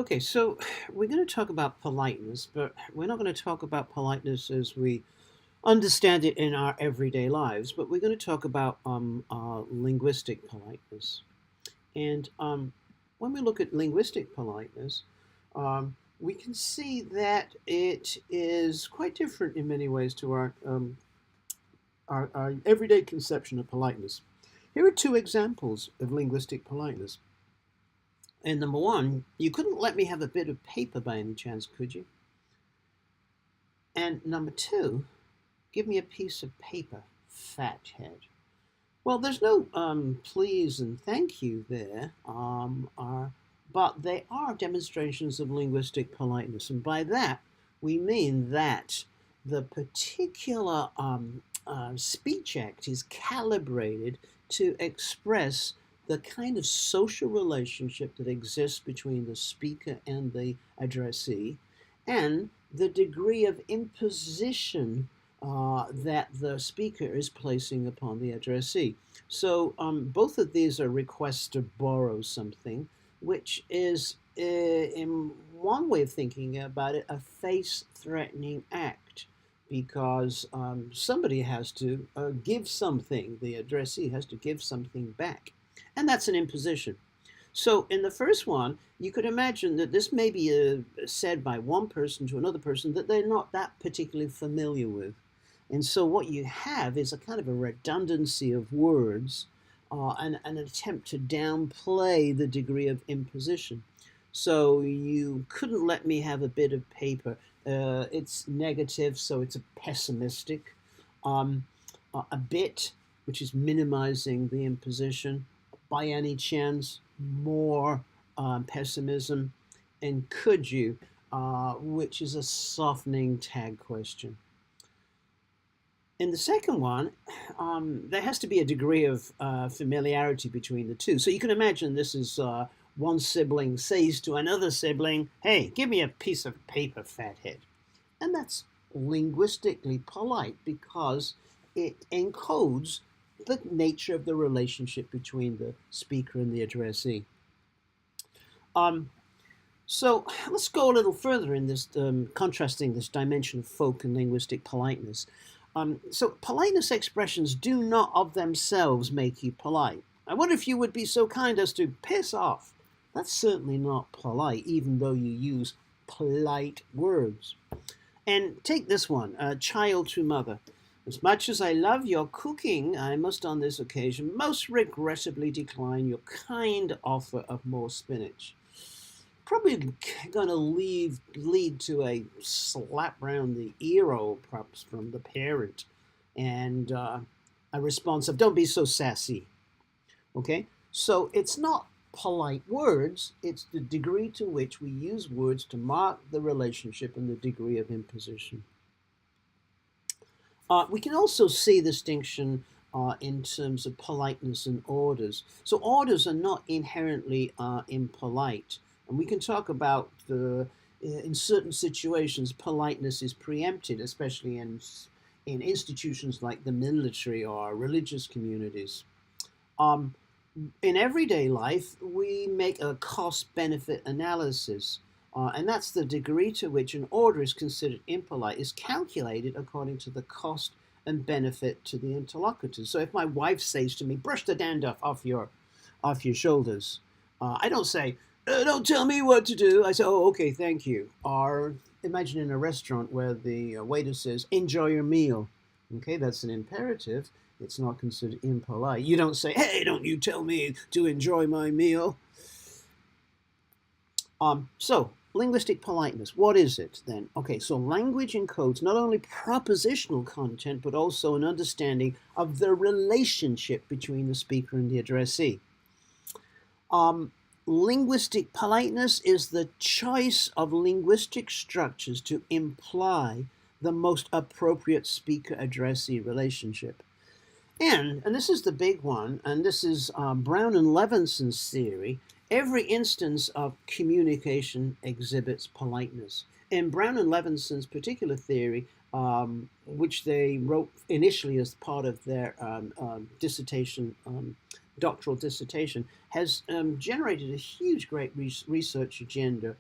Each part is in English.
Okay, so we're going to talk about politeness, but we're not going to talk about politeness as we understand it in our everyday lives, but we're going to talk about linguistic politeness. And when we look at linguistic politeness, we can see that it is quite different in many ways to our everyday conception of politeness. Here are two examples of linguistic politeness. And number one, you couldn't let me have a bit of paper by any chance, could you? And number two, give me a piece of paper, fathead. Well, there's no please and thank you there, but they are demonstrations of linguistic politeness. And by that, we mean that the particular speech act is calibrated to express the kind of social relationship that exists between the speaker and the addressee, and the degree of imposition that the speaker is placing upon the addressee. So both of these are requests to borrow something, which is, in one way of thinking about it, a face-threatening act, because somebody has to give something, the addressee has to give something back. And that's an imposition. So in the first one, you could imagine that this may be said by one person to another person that they're not that particularly familiar with. And so what you have is a kind of a redundancy of words and an attempt to downplay the degree of imposition. So you couldn't let me have a bit of paper. It's negative, so it's a pessimistic. A bit, which is minimizing the imposition. By any chance, more pessimism. And could you, which is a softening tag question. In the second one, there has to be a degree of familiarity between the two. So you can imagine this is one sibling says to another sibling, hey, give me a piece of paper, fathead. And that's linguistically polite because it encodes the nature of the relationship between the speaker and the addressee. So let's go a little further in this, contrasting this dimension of folk and linguistic politeness. So politeness expressions do not of themselves make you polite. I wonder if you would be so kind as to piss off. That's certainly not polite, even though you use polite words. And take this one, child to mother. As much as I love your cooking, I must on this occasion most regrettably decline your kind offer of more spinach. Probably going to lead to a slap round the ear hole, perhaps, from the parent, and a response of "Don't be so sassy." Okay, so it's not polite words; it's the degree to which we use words to mark the relationship and the degree of imposition. We can also see distinction in terms of politeness and orders. So orders are not inherently impolite. And we can talk about in certain situations, politeness is preempted, especially in institutions like the military or religious communities. In everyday life, we make a cost-benefit analysis. And that's the degree to which an order is considered impolite is calculated according to the cost and benefit to the interlocutor. So if my wife says to me, brush the dandruff off your shoulders, I don't say, don't tell me what to do. I say, oh, okay, thank you. Or imagine in a restaurant where the waiter says, enjoy your meal. Okay, that's an imperative. It's not considered impolite. You don't say, hey, don't you tell me to enjoy my meal. So, linguistic politeness, what is it then? Okay, so language encodes not only propositional content, but also an understanding of the relationship between the speaker and the addressee. Linguistic politeness is the choice of linguistic structures to imply the most appropriate speaker-addressee relationship. And this is the big one, and this is Brown and Levenson's theory, every instance of communication exhibits politeness. In Brown and Levenson's particular theory, which they wrote initially as part of their dissertation, doctoral dissertation, has generated a huge, great research agenda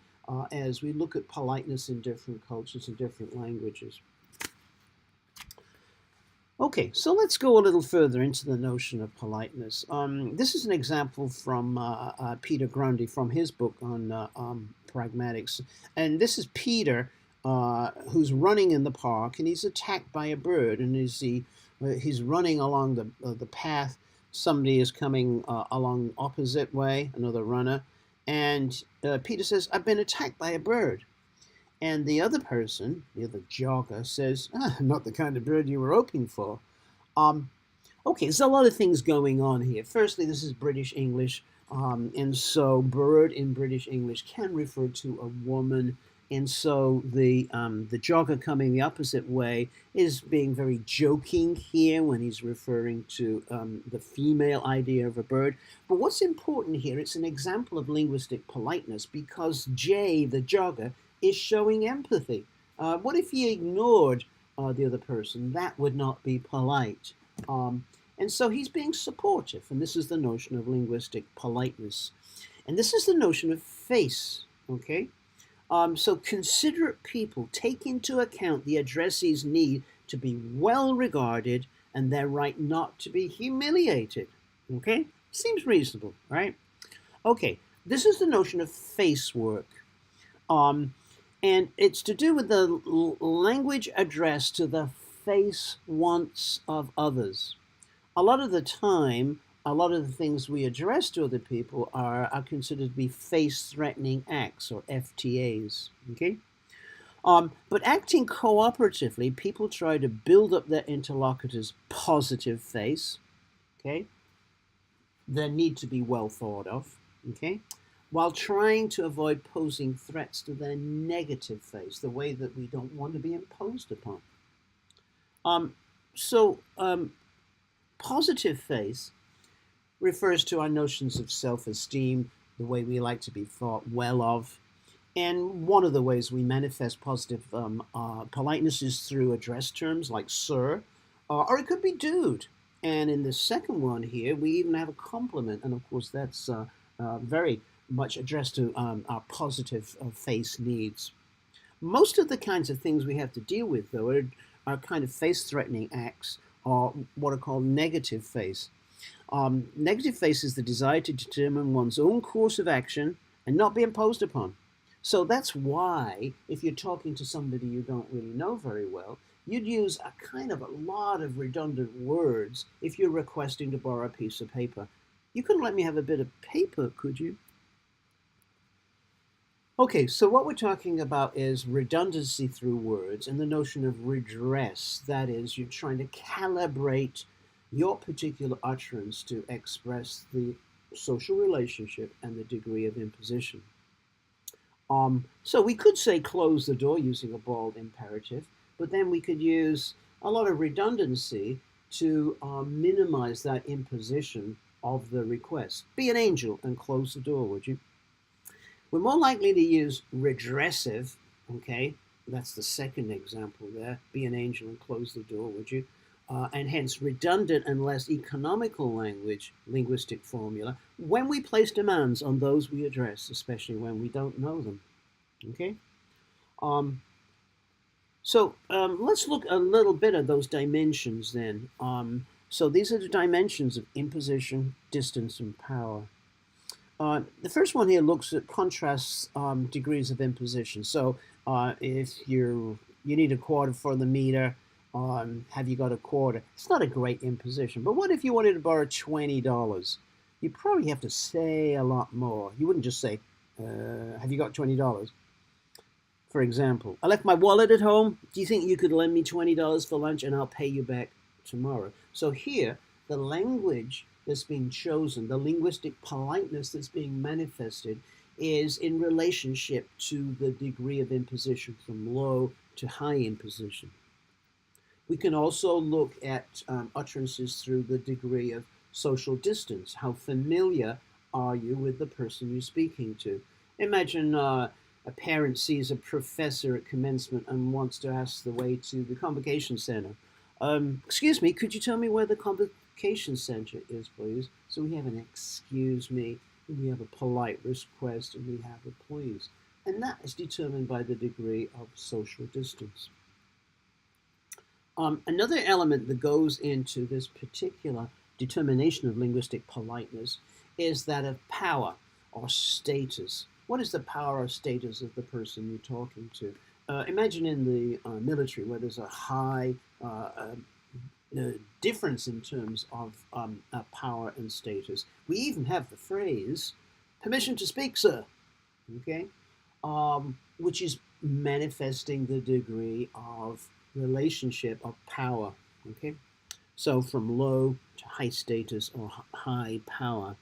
as we look at politeness in different cultures and different languages. Okay, so let's go a little further into the notion of politeness. This is an example from Peter Grundy from his book on Pragmatics. And this is Peter, who's running in the park, and he's attacked by a bird. And he's running along the path. Somebody is coming along opposite way, another runner. And Peter says, "I've been attacked by a bird." And the other person, the other jogger, says, "Not the kind of bird you were hoping for." Okay, there's a lot of things going on here. Firstly, this is British English, and so bird in British English can refer to a woman. And so the jogger coming the opposite way is being very joking here when he's referring to the female idea of a bird. But what's important here, it's an example of linguistic politeness because Jay, the jogger, is showing empathy. What if he ignored the other person? That would not be polite. And so he's being supportive, and this is the notion of linguistic politeness. And this is the notion of face, okay? So considerate people take into account the addressee's need to be well regarded and their right not to be humiliated, okay? Seems reasonable, right? Okay, this is the notion of face work. And it's to do with the language addressed to the face wants of others. A lot of the time, a lot of the things we address to other people are considered to be face-threatening acts, or FTAs, okay? But acting cooperatively, people try to build up their interlocutor's positive face, okay? Their need to be well thought of, okay? While trying to avoid posing threats to their negative face, the way that we don't want to be imposed upon. Positive face refers to our notions of self-esteem, the way we like to be thought well of. And one of the ways we manifest positive politeness is through address terms like sir, or it could be dude. And in the second one here, we even have a compliment. And of course, that's very much addressed to our positive face needs. Most of the kinds of things we have to deal with, though, are kind of face-threatening acts, or what are called negative face. Negative face is the desire to determine one's own course of action and not be imposed upon. So that's why, if you're talking to somebody you don't really know very well, you'd use a kind of a lot of redundant words if you're requesting to borrow a piece of paper. You couldn't let me have a bit of paper, could you? Okay, so what we're talking about is redundancy through words and the notion of redress. That is, you're trying to calibrate your particular utterance to express the social relationship and the degree of imposition. So we could say close the door using a bald imperative, but then we could use a lot of redundancy to minimize that imposition of the request. Be an angel and close the door, would you? We're more likely to use redressive, okay? That's the second example there. Be an angel and close the door, would you? And hence redundant and less economical language, linguistic formula, when we place demands on those we address, especially when we don't know them, okay? Let's look a little bit at those dimensions then. So these are the dimensions of imposition, distance, and power. The first one here looks at contrasts degrees of imposition. So if you need a quarter for the meter, have you got a quarter? It's not a great imposition. But what if you wanted to borrow $20? You probably have to say a lot more. You wouldn't just say, have you got $20? For example, I left my wallet at home. Do you think you could lend me $20 for lunch and I'll pay you back tomorrow? So here, the language that's being chosen, the linguistic politeness that's being manifested, is in relationship to the degree of imposition from low to high imposition. We can also look at utterances through the degree of social distance. How familiar are you with the person you're speaking to? Imagine a parent sees a professor at commencement and wants to ask the way to the convocation center. Excuse me, could you tell me where the convocation center is, please? So we have an excuse me, and we have a polite request, and we have a please. and that is determined by the degree of social distance. Another element that goes into this particular determination of linguistic politeness is that of power or status. What is the power or status of the person you're talking to? Imagine in the military where there's a high difference in terms of power and status. We even have the phrase, permission to speak, sir, okay? Which is manifesting the degree of relationship of power, okay? So from low to high status or high power.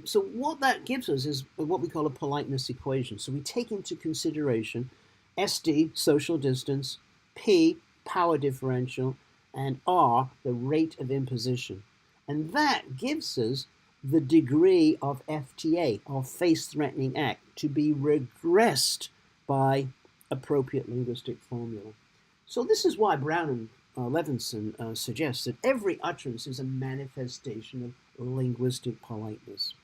So what that gives us is what we call a politeness equation. So we take into consideration SD, social distance, P, power differential, and R, the rate of imposition. And that gives us the degree of FTA, or face-threatening act, to be regressed by appropriate linguistic formula. So this is why Brown and Levinson suggests that every utterance is a manifestation of linguistic politeness.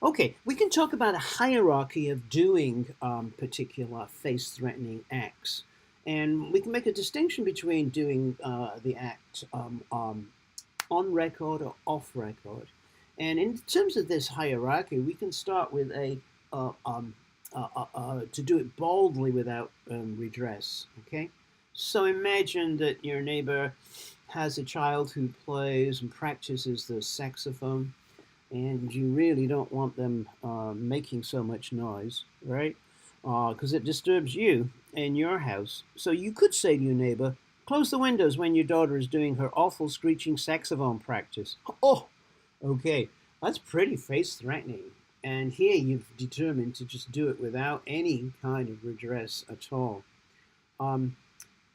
Okay, we can talk about a hierarchy of doing particular face-threatening acts. And we can make a distinction between doing the act on record or off record. And in terms of this hierarchy, we can start with to do it boldly without redress, okay? So imagine that your neighbor has a child who plays and practices the saxophone, and you really don't want them making so much noise, right? Because it disturbs you in your house. So you could say to your neighbor, close the windows when your daughter is doing her awful screeching saxophone practice. Oh, okay, that's pretty face-threatening. And here you've determined to just do it without any kind of redress at all.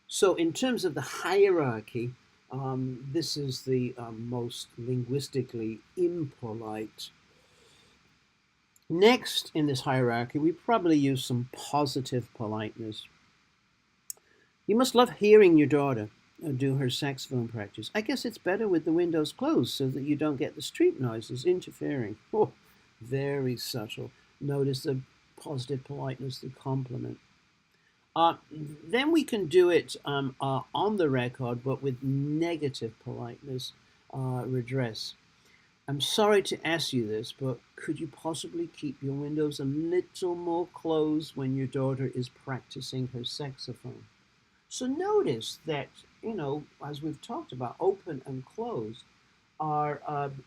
So in terms of the hierarchy, this is the most linguistically impolite. Next in this hierarchy, we probably use some positive politeness. You must love hearing your daughter do her saxophone practice. I guess it's better with the windows closed so that you don't get the street noises interfering. Oh, very subtle. Notice the positive politeness, the compliment. Then we can do it on the record, but with negative politeness redress. I'm sorry to ask you this, but could you possibly keep your windows a little more closed when your daughter is practicing her saxophone? So notice that, you know, as we've talked about, open and closed are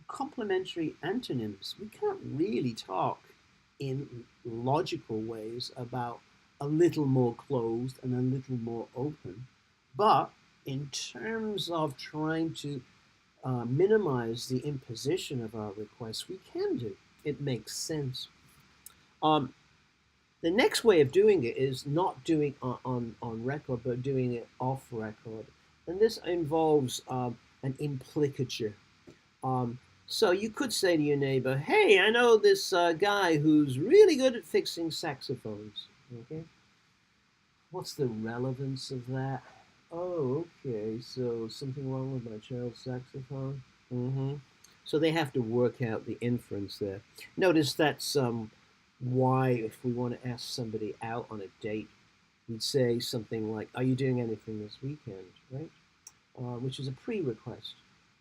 complementary antonyms. We can't really talk in logical ways about a little more closed and a little more open. But in terms of trying to minimize the imposition of our requests, we can do. It makes sense. The next way of doing it is not doing on record, but doing it off record. And this involves an implicature. So you could say to your neighbor, hey, I know this guy who's really good at fixing saxophones. Okay? What's the relevance of that? Oh, okay, so something wrong with my child's saxophone? Mm-hmm. So they have to work out the inference there. Notice that's why if we want to ask somebody out on a date, we'd say something like, are you doing anything this weekend, right? Which is a pre-request.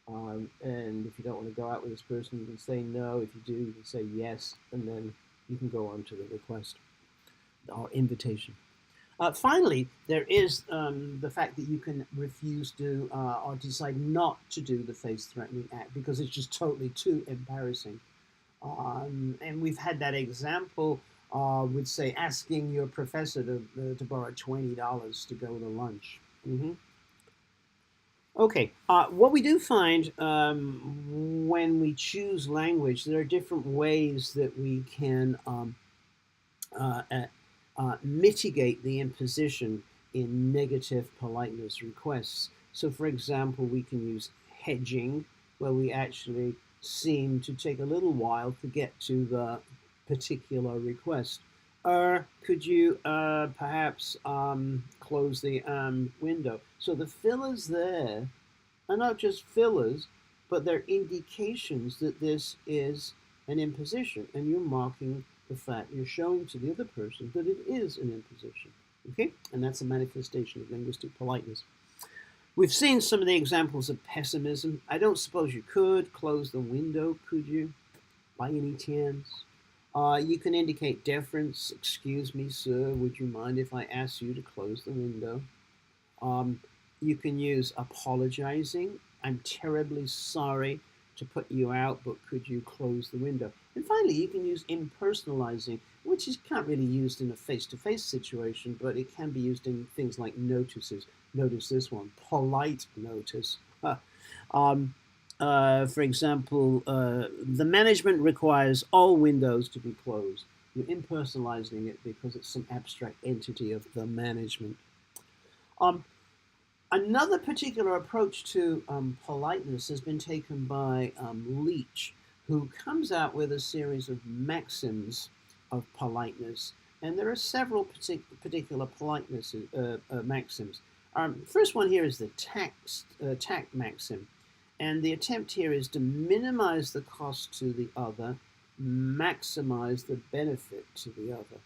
And if you don't want to go out with this person, you can say no. If you do, you can say yes, and then you can go on to the request or invitation. Finally, there is the fact that you can refuse to or decide not to do the face-threatening act because it's just totally too embarrassing. And we've had that example with, say, asking your professor to borrow $20 to go to lunch. Mm-hmm. Okay, what we do find when we choose language, there are different ways that we can mitigate the imposition in negative politeness requests. So, for example, we can use hedging, where we actually seem to take a little while to get to the particular request. Or could you perhaps close the window? So the fillers there are not just fillers, but they're indications that this is an imposition, and you're marking the fact, you're showing to the other person that it is an imposition. Okay? And that's a manifestation of linguistic politeness. We've seen some of the examples of pessimism. I don't suppose you could close the window, could you, by any chance? You can indicate deference. Excuse me, sir, would you mind if I ask you to close the window? You can use apologizing. I'm terribly sorry to put you out, but could you close the window? And finally, you can use impersonalizing, which is can't really used in a face-to-face situation, but it can be used in things like notices. Notice this one, polite notice. For example, the management requires all windows to be closed. You're impersonalizing it because it's some abstract entity of the management. Another particular approach to politeness has been taken by Leach, who comes out with a series of maxims of politeness, and there are several particular politeness maxims. First one here is the tact maxim, and the attempt here is to minimize the cost to the other, maximize the benefit to the other.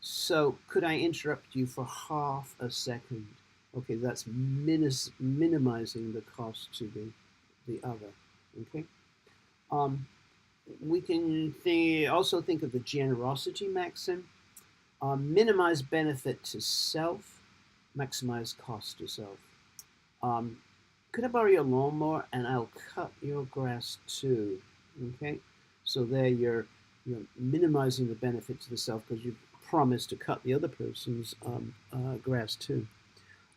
So could I interrupt you for half a second? Okay, that's minimizing the cost to the other. Okay, we can also think of the generosity maxim: minimize benefit to self, maximize cost to self. Could I borrow your lawnmower and I'll cut your grass too? Okay, so there you're minimizing the benefit to the self because you promised to cut the other person's grass too.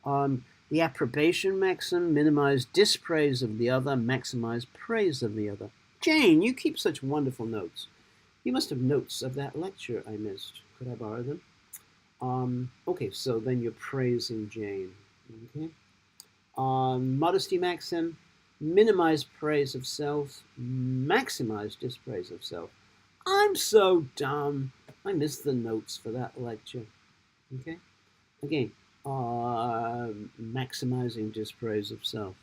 The approbation maxim: minimize dispraise of the other, maximize praise of the other. Jane, you keep such wonderful notes. You must have notes of that lecture I missed. Could I borrow them? Okay, so then you're praising Jane. Okay. Modesty maxim: minimize praise of self, maximize dispraise of self. I'm so dumb. I missed the notes for that lecture. Okay. Again, maximizing dispraise of self.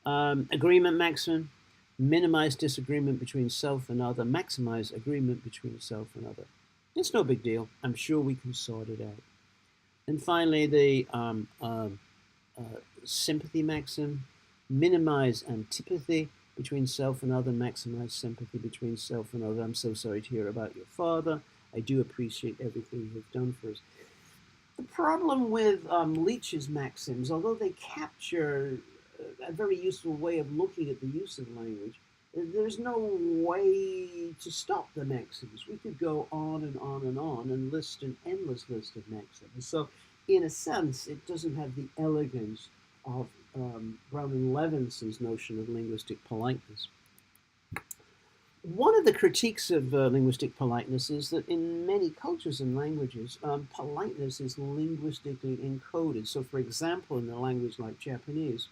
Agreement maxim: minimize disagreement between self and other, maximize agreement between self and other. It's no big deal. I'm sure we can sort it out. And finally, the sympathy maxim: minimize antipathy between self and other, maximize sympathy between self and other. I'm so sorry to hear about your father. I do appreciate everything you've done for us. The problem with Leach's maxims, although they capture a very useful way of looking at the use of language, there's no way to stop the maxims. We could go on and on and on and list an endless list of maxims. So in a sense, it doesn't have the elegance of Brown and Levinson's notion of linguistic politeness. One of the critiques of linguistic politeness is that in many cultures and languages, politeness is linguistically encoded. So, for example, in a language like Japanese,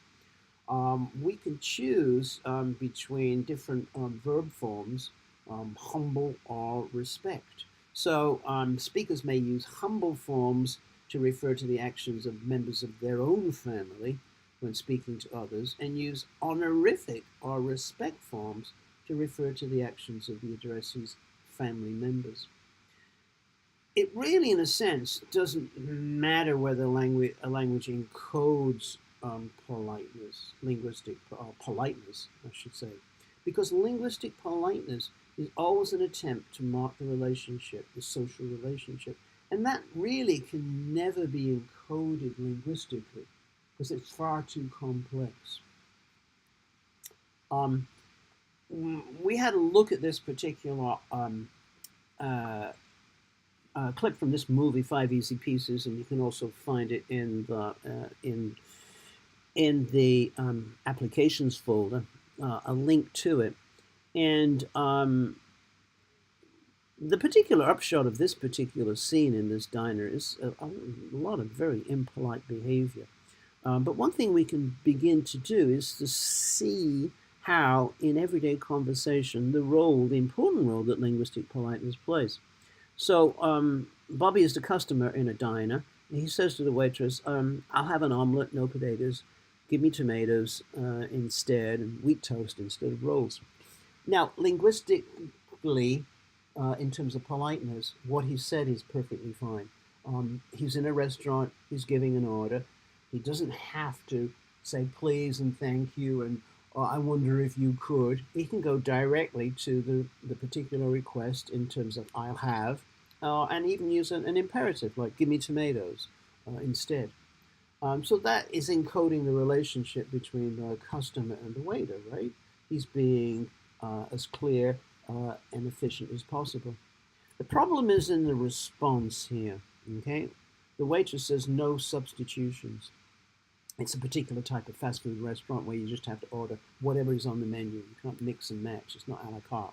we can choose between different verb forms, humble or respect. So, speakers may use humble forms to refer to the actions of members of their own family when speaking to others, and use honorific or respect forms to refer to the actions of the addressee's family members. It really, in a sense, doesn't matter whether a language encodes politeness, linguistic politeness, I should say, because linguistic politeness is always an attempt to mark the relationship, the social relationship, and that really can never be encoded linguistically because it's far too complex. We had a look at this particular clip from this movie, 5 Easy Pieces, and you can also find it in the applications folder, a link to it. And the particular upshot of this particular scene in this diner is a lot of very impolite behavior. But one thing we can begin to do is to see how, in everyday conversation, the important role that linguistic politeness plays. So Bobby is the customer in a diner. And he says to the waitress, I'll have an omelet, no potatoes. Give me tomatoes instead, and wheat toast instead of rolls. Now, linguistically, in terms of politeness, what he said is perfectly fine. He's in a restaurant, he's giving an order. He doesn't have to say please and thank you and I wonder if you could. He can go directly to the particular request in terms of I'll have, and even use an imperative like give me tomatoes instead. So that is encoding the relationship between the customer and the waiter, right? He's being as clear and efficient as possible. The problem is in the response here, okay? The waitress says no substitutions. It's a particular type of fast food restaurant where you just have to order whatever is on the menu. You can't mix and match. It's not a la carte.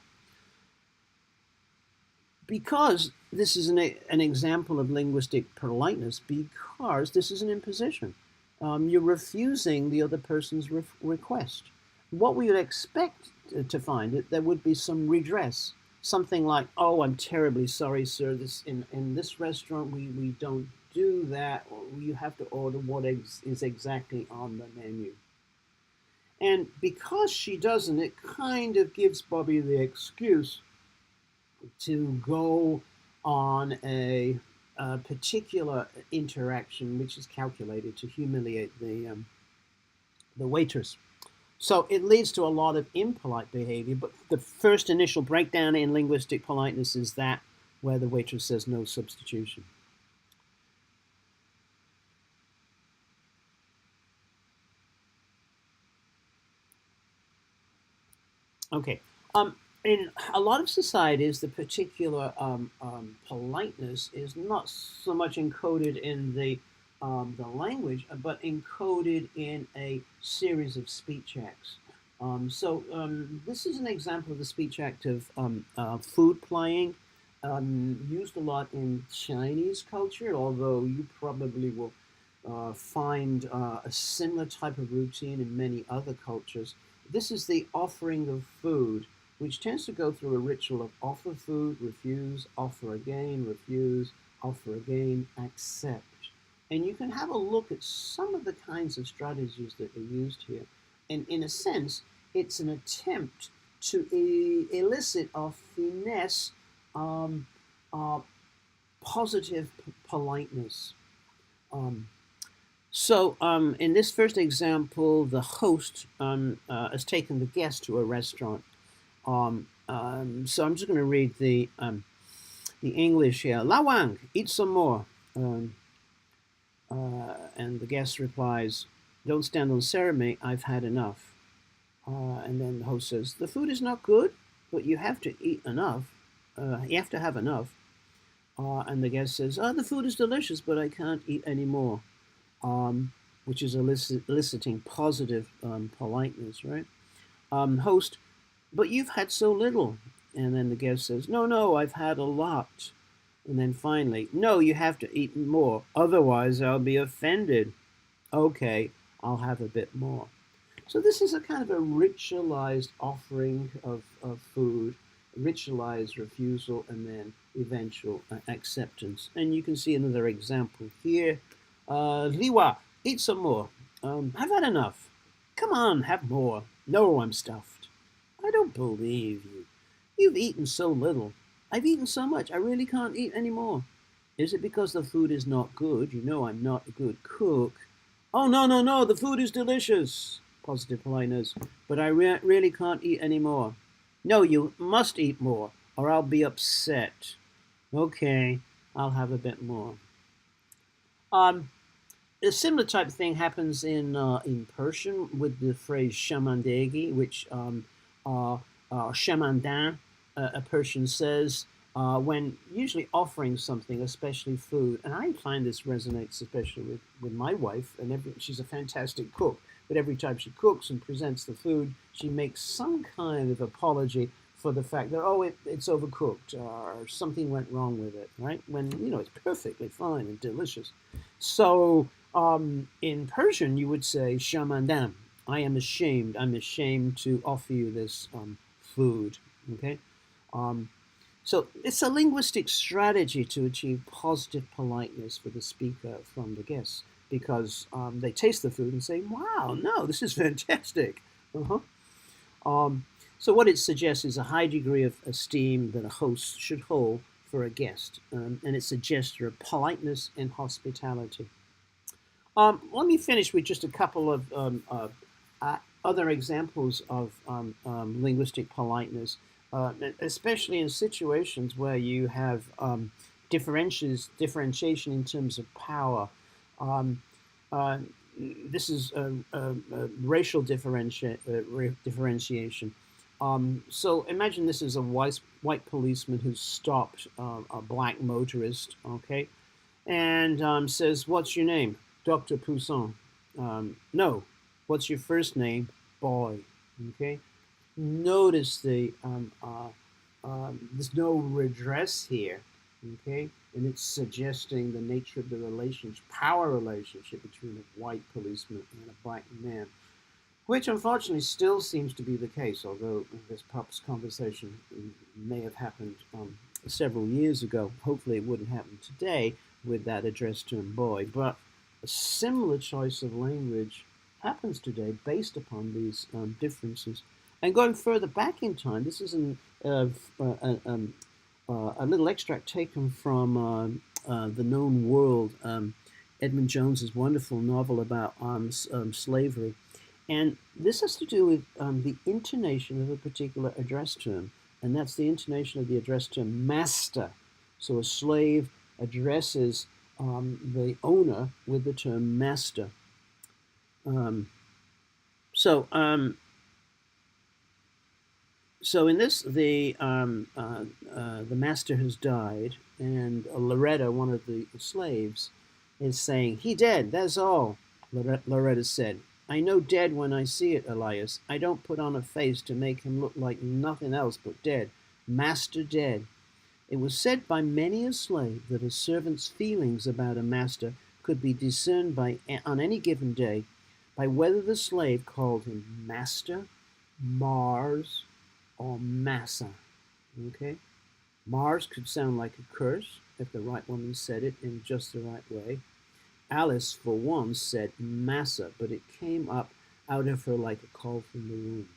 Because this is an example of linguistic politeness, because this is an imposition. You're refusing the other person's request. What we would expect to find it, there would be some redress. Something like, oh, I'm terribly sorry, sir. In this restaurant, we don't do that. Or you have to order what is exactly on the menu. And because she doesn't, it kind of gives Bobby the excuse to go on a particular interaction which is calculated to humiliate the waitress. So it leads to a lot of impolite behavior, but the first initial breakdown in linguistic politeness is that where the waitress says no substitution. Okay. In a lot of societies, the particular politeness is not so much encoded in the language, but encoded in a series of speech acts. This is an example of the speech act of food playing, used a lot in Chinese culture, although you probably will find a similar type of routine in many other cultures. This is the offering of food, which tends to go through a ritual of offer food, refuse, offer again, refuse, offer again, accept. And you can have a look at some of the kinds of strategies that are used here. And in a sense, it's an attempt to elicit or finesse positive politeness. In this first example, the host has taken the guest to a restaurant. So I'm just going to read the English here. La Wang, eat some more. And the guest replies, don't stand on ceremony, I've had enough. And then the host says, the food is not good, but you have to eat enough. You have to have enough. And the guest says, the food is delicious, but I can't eat any more. Which is eliciting positive politeness, right? Host, but you've had so little. And then the guest says, no, I've had a lot. And then finally, no, you have to eat more. Otherwise, I'll be offended. Okay, I'll have a bit more. So this is a kind of a ritualized offering of food, ritualized refusal, and then eventual acceptance. And you can see another example here. Liwa, eat some more. I've had enough. Come on, have more. No, I'm stuffed. I don't believe you. You've eaten so little. I've eaten so much, I really can't eat any more. Is it because the food is not good? You know I'm not a good cook. Oh, no, the food is delicious. Positive politeness. But I really can't eat any more. No, you must eat more, or I'll be upset. Okay, I'll have a bit more. A similar type of thing happens in Persian with the phrase shamandegi, which shamandan, a Persian says when usually offering something, especially food. And I find this resonates especially with my wife, and she's a fantastic cook. But every time she cooks and presents the food, she makes some kind of apology for the fact that, it's overcooked or something went wrong with it, right? When, it's perfectly fine and delicious. So in Persian, you would say, Shamandam, I'm ashamed to offer you this food, okay? So it's a linguistic strategy to achieve positive politeness for the speaker from the guests, because they taste the food and say, wow, no, this is fantastic. So what it suggests is a high degree of esteem that a host should hold for a guest, and it's a gesture of politeness and hospitality. Let me finish with just a couple of other examples of linguistic politeness, especially in situations where you have differentiation in terms of power. Um, uh, this is racial differentiation. So imagine this is a white policeman who stopped a black motorist, okay, and says, "What's your name?" "Dr. Poussin." "No." "What's your first name?" "Boy." Okay. Notice there's no redress here. Okay, and it's suggesting the nature of the power relationship between a white policeman and a black man, which unfortunately still seems to be the case, although this perhaps conversation may have happened several years ago. Hopefully it wouldn't happen today with that addressed term boy, but a similar choice of language happens today based upon these differences. And going further back in time, this is a little extract taken from The Known World, Edmund Jones's wonderful novel about slavery. And this has to do with the intonation of a particular address term, and that's the intonation of the address term master. So a slave addresses the owner with the term master. Um, so, um, so in this, the master has died, and Loretta, one of the slaves, is saying, "He dead, that's all," Loretta said. "I know dead when I see it, Elias. I don't put on a face to make him look like nothing else but dead. Master dead." It was said by many a slave that a servant's feelings about a master could be discerned on any given day by whether the slave called him master, Mars, or massa. Okay? Mars could sound like a curse if the right woman said it in just the right way. Alice, for one, said massa, but it came up out of her like a call from the womb.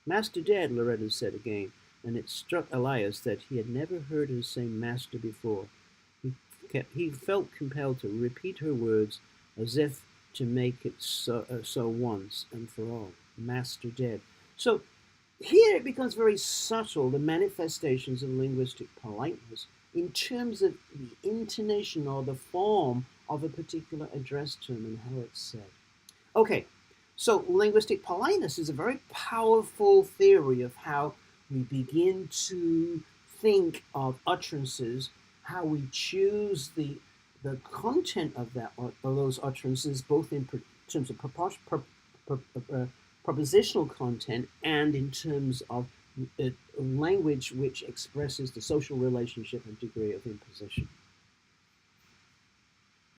"Master dead," Loretta said again, and it struck Elias that he had never heard her say master before. He felt compelled to repeat her words as if to make it so once and for all. Master dead. So here it becomes very subtle, the manifestations of linguistic politeness in terms of the intonation or the form of a particular address term and how it's said. Okay, so linguistic politeness is a very powerful theory of how we begin to think of utterances, how we choose the content of those utterances, both in terms of propositional content and in terms of language which expresses the social relationship and degree of imposition.